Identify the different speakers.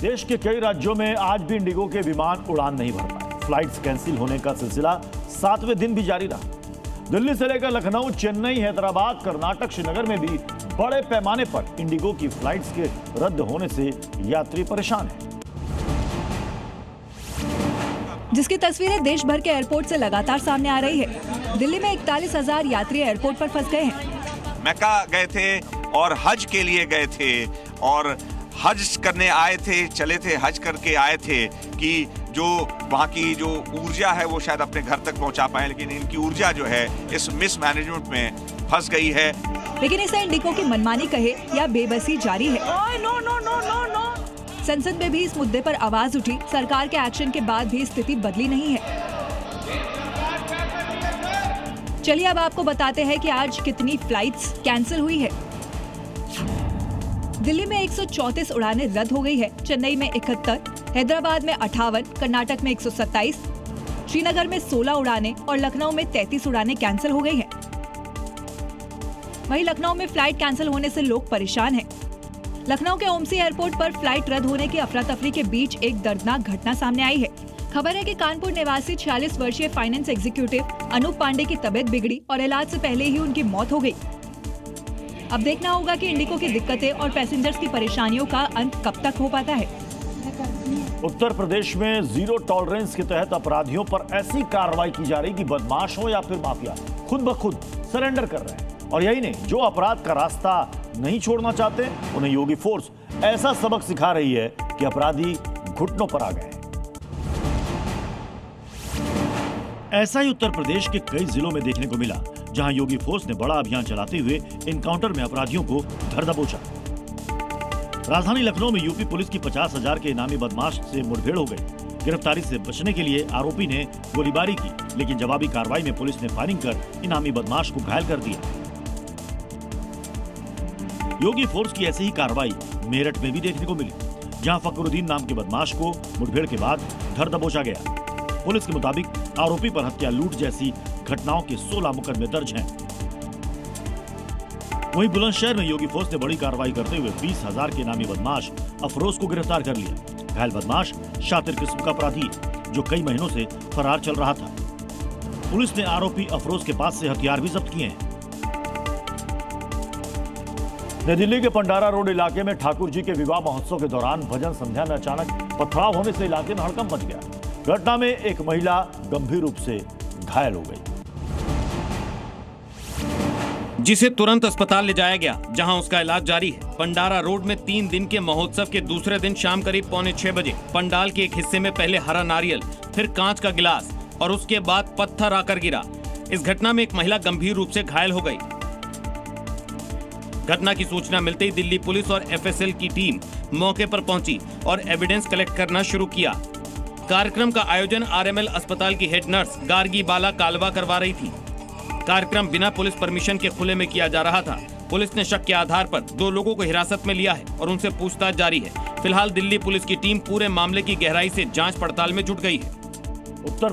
Speaker 1: देश के कई राज्यों में आज भी इंडिगो के विमान उड़ान नहीं भर पाए। फ्लाइट्स कैंसिल होने का सिलसिला 7वें दिन भी जारी रहा। दिल्ली से लेकर लखनऊ, चेन्नई, हैदराबाद, कर्नाटक, श्रीनगर में भी बड़े पैमाने पर इंडिगो की फ्लाइट्स के रद्द होने से यात्री परेशान हैं।
Speaker 2: जिसकी तस्वीरें देश भर के एयरपोर्ट से लगातार सामने आ रही है। दिल्ली में 41,000 यात्री एयरपोर्ट पर फंस गए हैं।
Speaker 3: मक्का गए थे और हज के लिए गए थे और हज करने आए थे, चले थे, हज करके आए थे कि जो वहाँ की जो ऊर्जा है वो शायद अपने घर तक पहुँचा पाए, लेकिन इनकी ऊर्जा जो है इस मिसमैनेजमेंट में फंस गई है।
Speaker 2: लेकिन इसे इंडिगो की मनमानी कहे या बेबसी जारी है। No no no no no. संसद में भी इस मुद्दे पर आवाज उठी। सरकार के एक्शन के बाद भी स्थिति बदली नहीं है। चलिए अब आपको बताते हैं कि आज कितनी फ्लाइट्स कैंसिल हुई है। दिल्ली में 134 उड़ानें रद्द हो गई है। चेन्नई में 71, हैदराबाद में 58, कर्नाटक में 127, श्रीनगर में 16 उड़ानें और लखनऊ में 33 उड़ानें कैंसिल हो गई हैं। वहीं लखनऊ में फ्लाइट कैंसिल होने से लोग परेशान हैं। लखनऊ के ओमसी एयरपोर्ट पर फ्लाइट रद्द होने की अफरा तफरी के बीच एक दर्दनाक घटना सामने आई है। खबर है कि कानपुर निवासी 46 वर्षीय फाइनेंस एग्जीक्यूटिव अनूप पांडे की तबीयत बिगड़ी और इलाज से पहले ही उनकी मौत हो गई। अब देखना होगा कि इंडिगो की दिक्कतें और पैसेंजर्स की परेशानियों का अंत कब तक हो पाता है।
Speaker 1: उत्तर प्रदेश में जीरो टॉलरेंस के तहत अपराधियों पर ऐसी कार्रवाई की जा रही कि बदमाश हो या फिर माफिया खुद ब खुद सरेंडर कर रहे हैं। और यही नहीं, जो अपराध का रास्ता नहीं छोड़ना चाहते उन्हें योगी फोर्स ऐसा सबक सिखा रही है कि अपराधी घुटनों पर आ गए हैं। ऐसा ही उत्तर प्रदेश के कई जिलों में देखने को मिला, जहां योगी फोर्स ने बड़ा अभियान चलाते हुए इनकाउंटर में अपराधियों को धर दबोचा। राजधानी लखनऊ में यूपी पुलिस की 50,000 के इनामी बदमाश से मुठभेड़ हो गई। गिरफ्तारी से बचने के लिए आरोपी ने गोलीबारी की, लेकिन जवाबी कार्रवाई में पुलिस ने फायरिंग कर इनामी बदमाश को घायल कर दिया। योगी फोर्स की ऐसी ही कार्रवाई मेरठ में भी देखने को मिली, जहां फकरुद्दीन नाम के बदमाश को मुठभेड़ के बाद धर दबोचा गया। पुलिस के मुताबिक आरोपी पर हत्या, लूट जैसी घटनाओं के 16 मुकदमे दर्ज हैं। वहीं बुलंदशहर में योगी फोर्स ने बड़ी कार्रवाई करते हुए 20,000 के इनामी बदमाश अफरोज को गिरफ्तार कर लिया। घायल बदमाश शातिर किस्म का अपराधी जो कई महीनों से फरार चल रहा था। पुलिस ने आरोपी अफरोज के पास से हथियार भी जब्त किए हैं। नई दिल्ली के पंडारा रोड इलाके में ठाकुर जी के विवाह महोत्सव के दौरान भजन संध्या में अचानक पथराव होने से इलाके में हड़कंप मच गया। घटना में एक महिला गंभीर रूप से घायल हो गई,
Speaker 4: जिसे तुरंत अस्पताल ले जाया गया, जहां उसका इलाज जारी है। पंडारा रोड में 3 दिन के महोत्सव के दूसरे दिन शाम करीब 5:45 बजे पंडाल के एक हिस्से में पहले हरा नारियल, फिर कांच का गिलास और उसके बाद पत्थर आकर गिरा। इस घटना में एक महिला गंभीर रूप से घायल हो गई। घटना की सूचना मिलते ही दिल्ली पुलिस और एफएसएल की टीम मौके पर पहुंची और एविडेंस कलेक्ट करना शुरू किया। कार्यक्रम का आयोजन आरएमएल अस्पताल की हेड नर्स गार्गी बाला कालवा करवा रही थी। कार्यक्रम बिना पुलिस परमिशन के खुले में किया जा रहा था। पुलिस ने शक के आधार पर 2 लोगों को हिरासत में लिया है और उनसे पूछताछ जारी है। फिलहाल दिल्ली पुलिस की टीम पूरे मामले की गहराई से जांच पड़ताल में जुट गई है।
Speaker 1: उत्तर